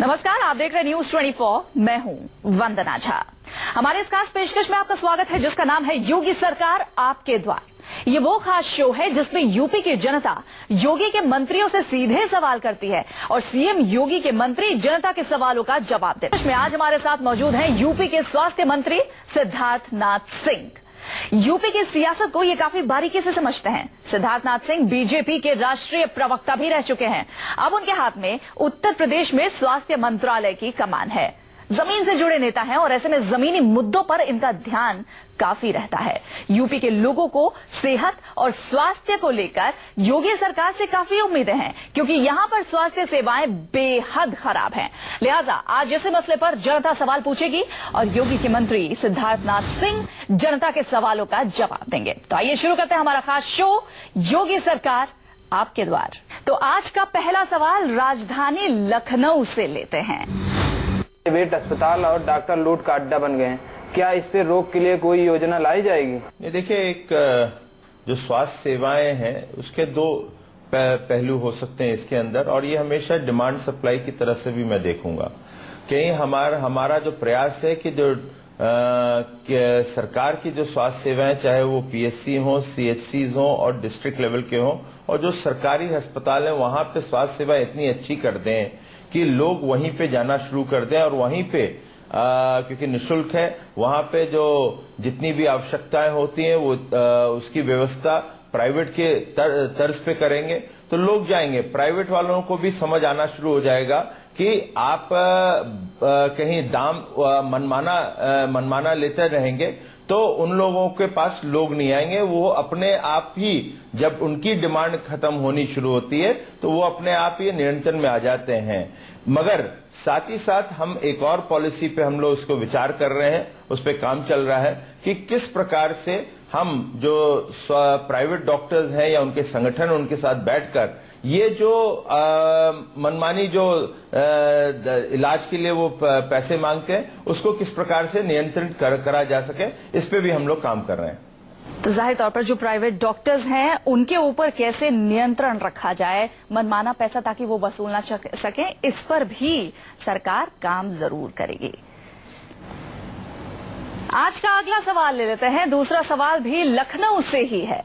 नमस्कार, आप देख रहे हैं न्यूज 24। मैं हूं वंदना झा। हमारे इस खास पेशकश में आपका स्वागत है जिसका नाम है योगी सरकार आपके द्वार। ये वो खास शो है जिसमें यूपी की जनता योगी के मंत्रियों से सीधे सवाल करती है और सीएम योगी के मंत्री जनता के सवालों का जवाब देते हैं। इसमें आज हमारे साथ मौजूद हैं यूपी के स्वास्थ्य मंत्री सिद्धार्थनाथ सिंह। यूपी की सियासत को ये काफी बारीकी से समझते हैं। सिद्धार्थनाथ सिंह बीजेपी के राष्ट्रीय प्रवक्ता भी रह चुके हैं। अब उनके हाथ में उत्तर प्रदेश में स्वास्थ्य मंत्रालय की कमान है। जमीन से जुड़े नेता हैं और ऐसे में जमीनी मुद्दों पर इनका ध्यान काफी रहता है। यूपी के लोगों को सेहत और स्वास्थ्य को लेकर योगी सरकार से काफी उम्मीदें हैं क्योंकि यहां पर स्वास्थ्य सेवाएं बेहद खराब हैं। लिहाजा आज इसी मसले पर जनता सवाल पूछेगी और योगी के मंत्री सिद्धार्थनाथ सिंह जनता के सवालों का जवाब देंगे। तो आइए शुरू करते हैं हमारा खास शो योगी सरकार आपके द्वार। तो आज का पहला सवाल राजधानी लखनऊ से लेते हैं। प्राइवेट अस्पताल और डॉक्टर लूट का अड्डा बन गए हैं, क्या इस पे रोक के लिए कोई योजना लाई जाएगी? ये देखिए, एक जो स्वास्थ्य सेवाएं हैं उसके दो पहलू हो सकते हैं इसके अंदर, और ये हमेशा डिमांड सप्लाई की तरह से भी मैं देखूंगा। कहीं हमारा जो प्रयास है कि जो सरकार की जो स्वास्थ्य सेवाएं, चाहे वो पीएचसी हो, सीएचसीज हो और डिस्ट्रिक्ट लेवल के हो, और जो सरकारी अस्पताल है वहां पे स्वास्थ्य सेवा इतनी अच्छी कर दें कि लोग वहीं पे जाना शुरू कर दें और वहीं पे क्योंकि निःशुल्क है, वहां पे जो जितनी भी आवश्यकताएं होती हैं वो उसकी व्यवस्था प्राइवेट के तर्ज पे करेंगे तो लोग जाएंगे। प्राइवेट वालों को भी समझ आना शुरू हो जाएगा कि आप कहीं दाम मनमाना लेते रहेंगे तो उन लोगों के पास लोग नहीं आएंगे। वो अपने आप ही, जब उनकी डिमांड खत्म होनी शुरू होती है तो वो अपने आप ही नियंत्रण में आ जाते हैं। मगर साथ ही साथ हम एक और पॉलिसी पे हम लोग उसको विचार कर रहे हैं, उस पे काम चल रहा है कि किस प्रकार से हम जो प्राइवेट डॉक्टर्स हैं या उनके संगठन, उनके साथ बैठकर ये जो मनमानी जो इलाज के लिए वो पैसे मांगते हैं उसको किस प्रकार से नियंत्रित करा जा सके, इस पे भी हम लोग काम कर रहे हैं। तो जाहिर तौर पर जो प्राइवेट डॉक्टर्स हैं उनके ऊपर कैसे नियंत्रण रखा जाए, मनमाना पैसा ताकि वो वसूल ना सके, इस पर भी सरकार काम जरूर करेगी। आज का अगला सवाल ले लेते हैं। दूसरा सवाल भी लखनऊ से ही है।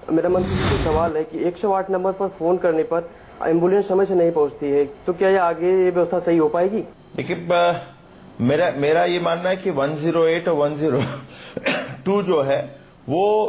मेरा मंत्री जी से सवाल है कि 108 नंबर पर फोन करने पर एम्बुलेंस समय से नहीं पहुंचती है, तो क्या ये आगे ये व्यवस्था सही हो पाएगी? देखिए, मेरा ये मानना है कि 108 और 102 जो है वो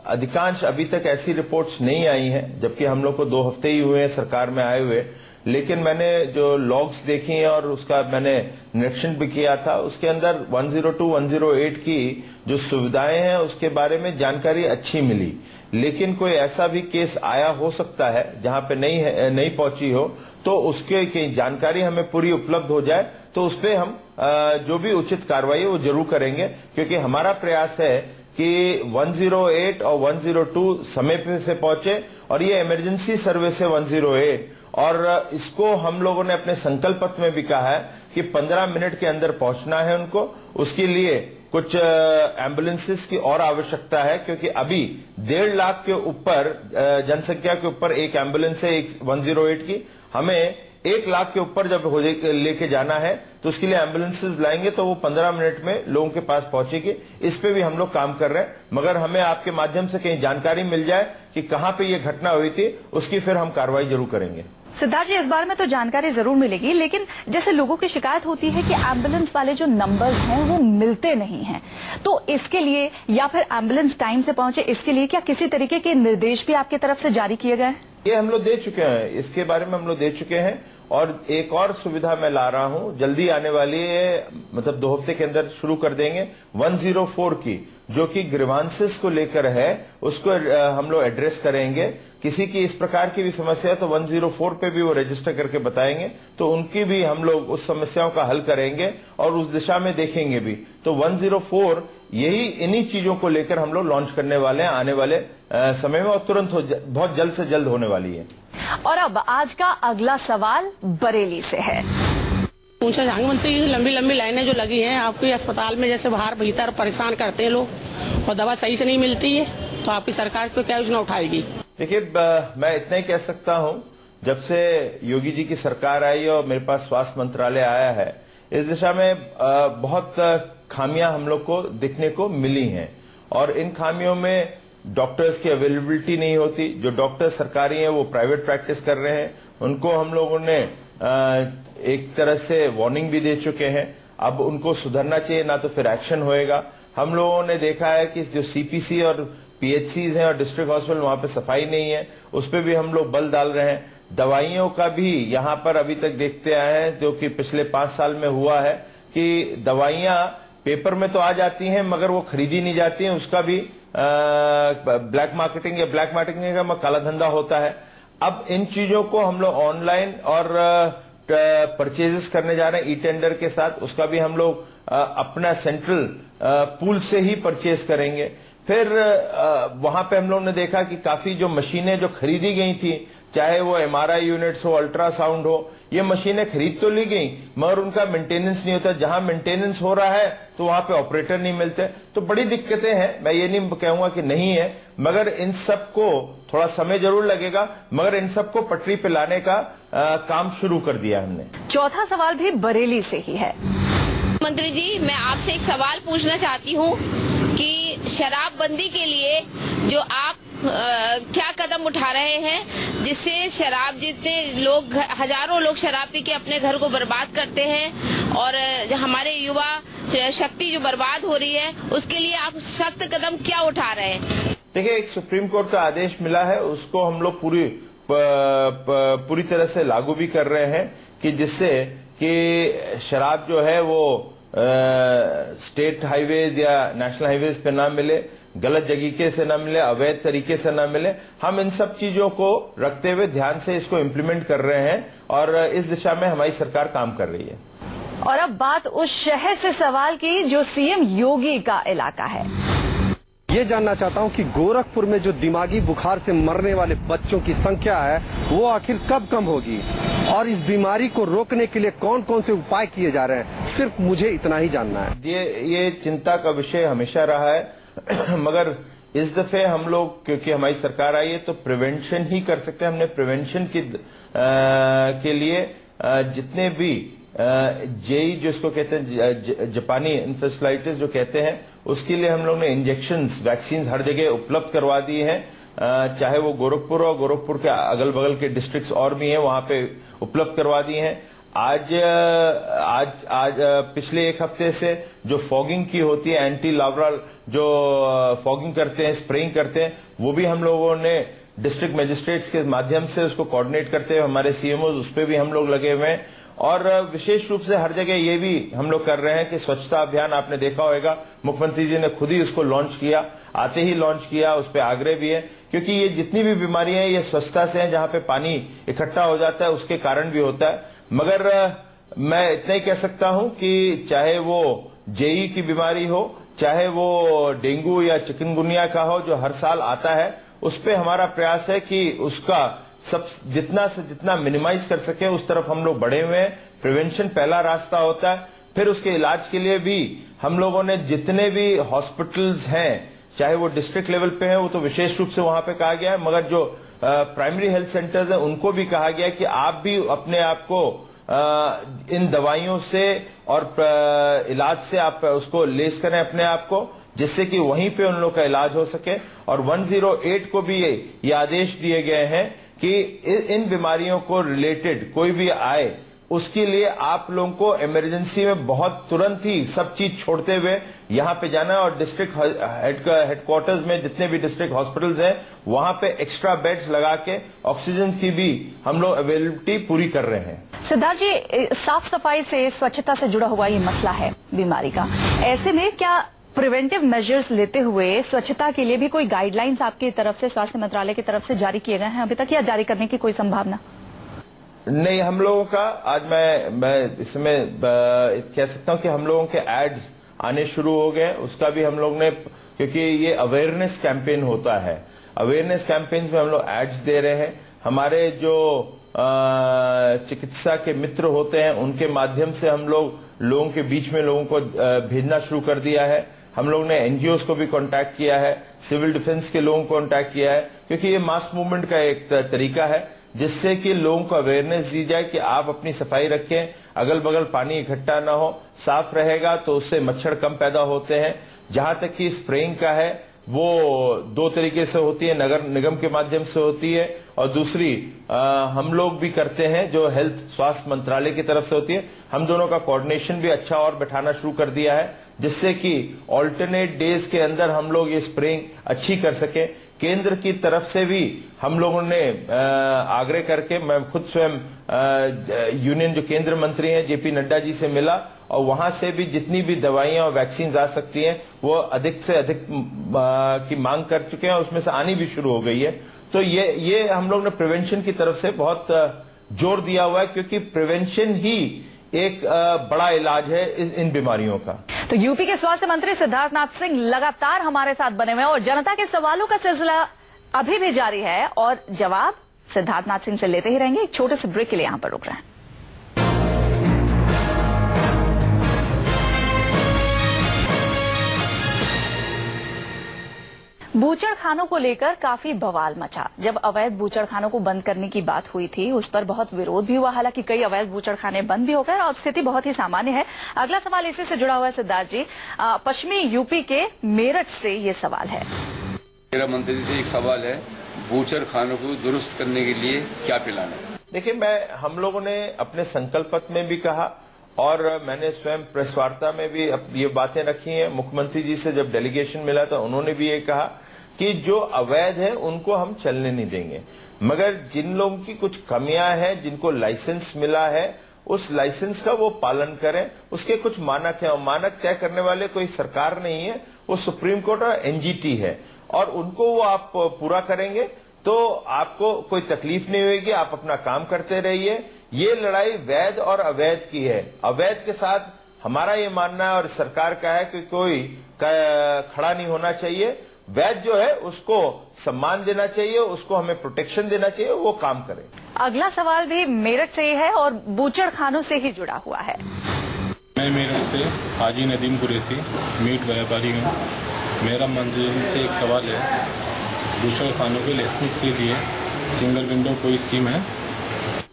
अधिकांश अभी तक ऐसी रिपोर्ट्स नहीं आई हैं, जबकि हम लोग को 2 हफ्ते ही हुए हैं सरकार में आए हुए। लेकिन मैंने जो लॉग्स देखी हैं और उसका मैंने निरीक्षण भी किया था, उसके अंदर 102, 108 की जो सुविधाएं हैं उसके बारे में जानकारी अच्छी मिली। लेकिन कोई ऐसा भी केस आया हो सकता है जहां पे नहीं पहुंची हो, तो उसके की जानकारी हमें पूरी उपलब्ध हो जाए तो उस पर हम जो भी उचित कार्रवाई है वो जरूर करेंगे, क्योंकि हमारा प्रयास है कि 108 और 102 समय पे से पहुंचे और ये इमरजेंसी सर्विस है 108, और इसको हम लोगों ने अपने संकल्प पत्र में भी कहा है कि 15 मिनट के अंदर पहुंचना है उनको। उसके लिए कुछ एम्बुलेंसेस की और आवश्यकता है, क्योंकि अभी 1.5 लाख के ऊपर जनसंख्या के ऊपर एक एम्बुलेंस है 108 की। हमें 1 लाख के ऊपर जब लेके जाना है तो उसके लिए एम्बुलेंसेस लाएंगे तो वो 15 मिनट में लोगों के पास पहुंचेगी। इस पे भी हम लोग काम कर रहे हैं, मगर हमें आपके माध्यम से कहीं जानकारी मिल जाए कि कहां पे ये घटना हुई थी, उसकी फिर हम कार्रवाई जरूर करेंगे। सिद्धार्थ जी, इस बारे में तो जानकारी जरूर मिलेगी, लेकिन जैसे लोगों की शिकायत होती है कि एम्बुलेंस वाले जो नंबर्स हैं वो मिलते नहीं हैं, तो इसके लिए या फिर एम्बुलेंस टाइम से पहुंचे, इसके लिए क्या किसी तरीके के निर्देश भी आपकी तरफ से जारी किए गए हैं? ये हम लोग दे चुके हैं, इसके बारे में हम लोग दे चुके हैं। और एक और सुविधा मैं ला रहा हूं, जल्दी आने वाली है, मतलब 2 हफ्ते के अंदर शुरू कर देंगे 104 की, जो कि ग्रीवांसेस को लेकर है, उसको हम लोग एड्रेस करेंगे। किसी की इस प्रकार की भी समस्या है तो 104 पे भी वो रजिस्टर करके बताएंगे, तो उनकी भी हम लोग उस समस्याओं का हल करेंगे और उस दिशा में देखेंगे भी। तो 104 यही इन्हीं चीजों को लेकर हम लोग लॉन्च करने वाले हैं आने वाले समय में, और तुरंत बहुत जल्द से जल्द होने वाली है। और अब आज का अगला सवाल बरेली से है। पूछा जाएंगे मंत्री जी, लंबी लंबी लाइनें जो लगी हैं आपके अस्पताल में, जैसे बाहर भीतर परेशान करते हैं लोग और दवा सही से नहीं मिलती है, तो आपकी सरकार इस पर क्या योजना उठाएगी? देखिए, मैं इतना ही कह सकता हूं जब से योगी जी की सरकार आई और मेरे पास स्वास्थ्य मंत्रालय आया है, इस दिशा में बहुत खामियां हम लोग को दिखने को मिली हैं। और इन खामियों में डॉक्टर्स की अवेलेबिलिटी नहीं होती। जो डॉक्टर सरकारी हैं वो प्राइवेट प्रैक्टिस कर रहे हैं, उनको हम लोगों ने एक तरह से वार्निंग भी दे चुके हैं। अब उनको सुधरना चाहिए, ना तो फिर एक्शन होएगा। हम लोगों ने देखा है कि जो सीपीसी और पीएचसीज हैं और डिस्ट्रिक्ट हॉस्पिटल, वहां पे सफाई नहीं है, उस पर भी हम लोग बल डाल रहे हैं। दवाइयों का भी यहाँ पर अभी तक देखते आए हैं, जो कि पिछले 5 साल में हुआ है कि दवाइयां पेपर में तो आ जाती हैं मगर वो खरीदी नहीं जाती हैं, उसका भी ब्लैक मार्केटिंग या ब्लैक मार्केटिंग का काला धंधा होता है। अब इन चीजों को हम लोग ऑनलाइन और परचेजेस करने जा रहे हैं ई टेंडर के साथ। उसका भी हम लोग अपना सेंट्रल पूल से ही परचेज करेंगे। फिर वहां पे हम लोग ने देखा कि काफी जो मशीनें जो खरीदी गई थी, चाहे वो एमआरआई यूनिट्स हो, अल्ट्रासाउंड हो, ये मशीनें खरीद तो ली गई मगर उनका मेंटेनेंस नहीं होता। जहां मेंटेनेंस हो रहा है तो वहां पे ऑपरेटर नहीं मिलते। तो बड़ी दिक्कतें हैं, मैं ये नहीं कहूंगा कि नहीं है, मगर इन सबको थोड़ा समय जरूर लगेगा, मगर इन सबको पटरी पे लाने का काम शुरू कर दिया हमने। चौथा सवाल भी बरेली से ही है। मंत्री जी, मैं आपसे एक सवाल पूछना चाहती हूँ कि शराबबंदी के लिए जो आप क्या कदम उठा रहे हैं, जिससे शराब, जितने लोग, हजारों लोग शराब पी के अपने घर को बर्बाद करते हैं और हमारे युवा शक्ति जो बर्बाद हो रही है, उसके लिए आप सख्त कदम क्या उठा रहे हैं? देखिए, एक सुप्रीम कोर्ट का आदेश मिला है, उसको हम लोग पूरी तरह से लागू भी कर रहे हैं कि जिससे कि शराब जो है वो स्टेट हाईवेज या नेशनल हाईवेज पे ना मिले, गलत जगह से ना मिले, अवैध तरीके से ना मिले। हम इन सब चीजों को रखते हुए ध्यान से इसको इम्प्लीमेंट कर रहे हैं और इस दिशा में हमारी सरकार काम कर रही है। और अब बात उस शहर से सवाल की जो सीएम योगी का इलाका है। ये जानना चाहता हूँ कि गोरखपुर में जो दिमागी बुखार से मरने वाले बच्चों की संख्या है वो आखिर कब कम होगी और इस बीमारी को रोकने के लिए कौन कौन से उपाय किए जा रहे हैं, सिर्फ मुझे इतना ही जानना है। ये चिंता का विषय हमेशा रहा है मगर इस दफे हम लोग, क्योंकि हमारी सरकार आई है, तो प्रिवेंशन ही कर सकते हैं। हमने प्रिवेंशन के लिए जितने भी जेई जिसको कहते हैं जापानी इंफेस्टाइटिस जो कहते हैं, उसके लिए हम लोग ने इंजेक्शंस, वैक्सीन हर जगह उपलब्ध करवा दी हैं। चाहे वो गोरखपुर और गोरखपुर के अगल बगल के डिस्ट्रिक्ट्स और भी हैं, वहां पे उपलब्ध करवा दी हैं। आज पिछले एक हफ्ते से जो फॉगिंग की होती है, एंटी लार्वाल जो फॉगिंग करते हैं, स्प्रेइंग करते हैं, वो भी हम लोगों ने डिस्ट्रिक्ट मजिस्ट्रेट्स के माध्यम से उसको कोऑर्डिनेट करते हुए हमारे सीएमओ उस पर भी हम लोग लगे हुए हैं। और विशेष रूप से हर जगह ये भी हम लोग कर रहे हैं कि स्वच्छता अभियान, आपने देखा होगा मुख्यमंत्री जी ने खुद ही उसको लॉन्च किया, आते ही लॉन्च किया, उस पर आग्रह भी है, क्योंकि ये जितनी भी बीमारियां हैं ये स्वच्छता से हैं। जहां पे पानी इकट्ठा हो जाता है उसके कारण भी होता है। मगर मैं इतना ही कह सकता हूं कि चाहे वो जेई की बीमारी हो, चाहे वो डेंगू या चिकनगुनिया का हो जो हर साल आता है, उस पर हमारा प्रयास है कि उसका सब जितना से जितना मिनिमाइज कर सके उस तरफ हम लोग बढ़े हुए हैं। प्रिवेंशन पहला रास्ता होता है। फिर उसके इलाज के लिए भी हम लोगों ने जितने भी हॉस्पिटल्स हैं, चाहे वो डिस्ट्रिक्ट लेवल पे हैं, वो तो विशेष रूप से वहां पे कहा गया है, मगर जो प्राइमरी हेल्थ सेंटर्स हैं उनको भी कहा गया है कि आप भी अपने आप को इन दवाइयों से और इलाज से आप उसको लेस करें अपने आप को, जिससे कि वहीं पे उन लोग का इलाज हो सके। और 108 को भी ये आदेश दिए गए हैं कि इन बीमारियों को रिलेटेड कोई भी आए, उसके लिए आप लोगों को इमरजेंसी में बहुत तुरंत ही सब चीज छोड़ते हुए यहां पे जाना है। और डिस्ट्रिक्ट हेडक्वार्टर्स में जितने भी डिस्ट्रिक्ट हॉस्पिटल्स हैं वहां पे एक्स्ट्रा बेड्स लगा के ऑक्सीजन की भी हम लोग अवेलेबिलिटी पूरी कर रहे हैं। सिद्धार्थ जी, साफ सफाई से, स्वच्छता से जुड़ा हुआ ये मसला है बीमारी का, ऐसे में क्या प्रिवेंटिव मेजर्स लेते हुए स्वच्छता के लिए भी कोई गाइडलाइंस आपकी तरफ से, स्वास्थ्य मंत्रालय की तरफ से जारी किए गए हैं अभी तक, या जारी करने की कोई संभावना? नहीं, हम लोगों का आज मैं इसमें कह सकता हूं कि हम लोगों के एड्स आने शुरू हो गए। उसका भी हम लोग ने, क्योंकि ये अवेयरनेस कैंपेन होता है, अवेयरनेस कैंपेन्स में हम लोग एड्स दे रहे हैं। हमारे जो चिकित्सा के मित्र होते हैं उनके माध्यम से हम लोगों के बीच में लोगों को भेजना शुरू कर दिया है। हम लोग ने एनजीओ को भी कांटेक्ट किया है, सिविल डिफेंस के लोगों को कांटेक्ट किया है, क्योंकि ये मास मूवमेंट का एक तरीका है। जिससे कि लोगों को अवेयरनेस दी जाए कि आप अपनी सफाई रखें, अगल बगल पानी इकट्ठा ना हो, साफ रहेगा तो उससे मच्छर कम पैदा होते हैं। जहां तक कि स्प्रेइंग का है वो 2 तरीके से होती है, नगर निगम के माध्यम से होती है और दूसरी हम लोग भी करते हैं जो हेल्थ स्वास्थ्य मंत्रालय की तरफ से होती है। हम दोनों का कोऑर्डिनेशन भी अच्छा और बैठाना शुरू कर दिया है, जिससे कि ऑल्टरनेट डेज के अंदर हम लोग ये स्प्रेइंग अच्छी कर सकें। केंद्र की तरफ से भी हम लोगों ने आग्रह करके, मैं खुद स्वयं यूनियन जो केंद्र मंत्री हैं जेपी नड्डा जी से मिला और वहां से भी जितनी भी दवाइयां और वैक्सीन आ सकती हैं वो अधिक से अधिक की मांग कर चुके हैं, उसमें से आनी भी शुरू हो गई है। तो ये हम लोग ने प्रिवेंशन की तरफ से बहुत जोर दिया हुआ है, क्योंकि प्रिवेंशन ही एक बड़ा इलाज है इन बीमारियों का। तो यूपी के स्वास्थ्य मंत्री सिद्धार्थनाथ सिंह लगातार हमारे साथ बने हुए हैं और जनता के सवालों का सिलसिला अभी भी जारी है और जवाब सिद्धार्थनाथ सिंह से लेते ही रहेंगे। एक छोटे से ब्रेक के लिए यहां पर रुक रहे हैं। बूचड़खानों को लेकर काफी बवाल मचा। जब अवैध बूचड़खानों को बंद करने की बात हुई थी उस पर बहुत विरोध भी हुआ। हालांकि कई अवैध बूचड़खाने बंद भी हो गए और स्थिति बहुत ही सामान्य है। अगला सवाल इसी से जुड़ा हुआ है सिद्धार्थ जी। पश्चिमी यूपी के मेरठ से ये सवाल है। मेरा मंत्री जी से एक सवाल है, बूचड़खानों को दुरुस्त करने के लिए क्या प्लान है? देखिए, हम लोगों ने अपने संकल्प पत्र में भी कहा और मैंने स्वयं प्रेस वार्ता में भी ये बातें रखी हैं। मुख्यमंत्री जी से जब डेलीगेशन मिला तो उन्होंने भी ये कहा कि जो अवैध है उनको हम चलने नहीं देंगे, मगर जिन लोगों की कुछ कमियां हैं, जिनको लाइसेंस मिला है, उस लाइसेंस का वो पालन करें। उसके कुछ मानक हैं और मानक तय करने वाले कोई सरकार नहीं है, वो सुप्रीम कोर्ट और एनजीटी है और उनको वो आप पूरा करेंगे तो आपको कोई तकलीफ नहीं होगी, आप अपना काम करते रहिए। ये लड़ाई वैध और अवैध की है। अवैध के साथ हमारा ये मानना है और सरकार का है कि कोई खड़ा नहीं होना चाहिए। वैध जो है उसको सम्मान देना चाहिए, उसको हमें प्रोटेक्शन देना चाहिए, वो काम करें। अगला सवाल भी मेरठ से ही है और बूचड़खानों से ही जुड़ा हुआ है। मैं मेरठ से हाजी नदीम कुरैशी मीट व्यापारी हूँ। मेरा मंत्री से एक सवाल है, बूचड़खानों के लाइसेंस के लिए सिंगल विंडो कोई स्कीम है?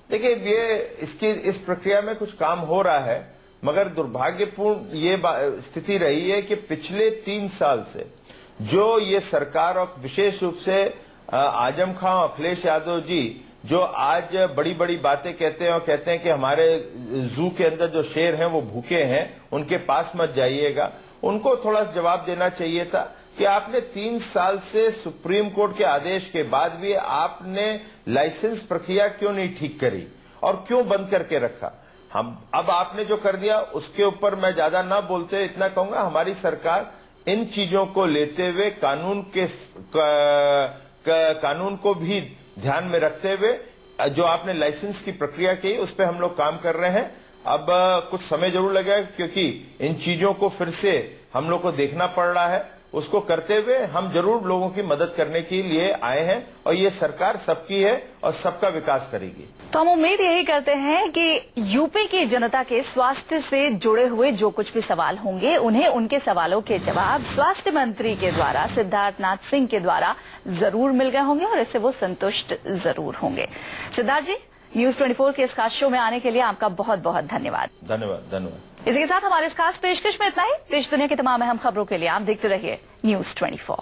देखिए, ये इस प्रक्रिया में कुछ काम हो रहा है, मगर दुर्भाग्यपूर्ण ये स्थिति रही है कि पिछले 3 साल से जो ये सरकार और विशेष रूप से आजम खां और अखिलेश यादव जी जो आज बड़ी बड़ी बातें कहते हैं और कहते हैं कि हमारे जू के अंदर जो शेर हैं वो भूखे हैं, उनके पास मत जाइएगा, उनको थोड़ा जवाब देना चाहिए था कि आपने 3 साल से सुप्रीम कोर्ट के आदेश के बाद भी आपने लाइसेंस प्रक्रिया क्यों नहीं ठीक करी और क्यों बंद करके रखा। अब आपने जो कर दिया उसके ऊपर मैं ज्यादा ना बोलते इतना कहूंगा, हमारी सरकार इन चीजों को लेते हुए कानून को भी ध्यान में रखते हुए जो आपने लाइसेंस की प्रक्रिया की उस पर हम लोग काम कर रहे हैं। अब कुछ समय जरूर लगेगा क्योंकि इन चीजों को फिर से हम लोग को देखना पड़ रहा है। उसको करते हुए हम जरूर लोगों की मदद करने के लिए आए हैं और ये सरकार सबकी है और सबका विकास करेगी। तो हम उम्मीद यही करते हैं कि यूपी की जनता के स्वास्थ्य से जुड़े हुए जो कुछ भी सवाल होंगे उन्हें उनके सवालों के जवाब स्वास्थ्य मंत्री के द्वारा सिद्धार्थनाथ सिंह के द्वारा जरूर मिल गए होंगे और इससे वो संतुष्ट जरूर होंगे। सिद्धार्थ जी, न्यूज 24 के इस खास शो में आने के लिए आपका बहुत बहुत धन्यवाद। धन्यवाद। इसी के साथ हमारे इस खास पेशकश में इतना ही। देश दुनिया की तमाम अहम खबरों के लिए आप देखते रहिए न्यूज 24।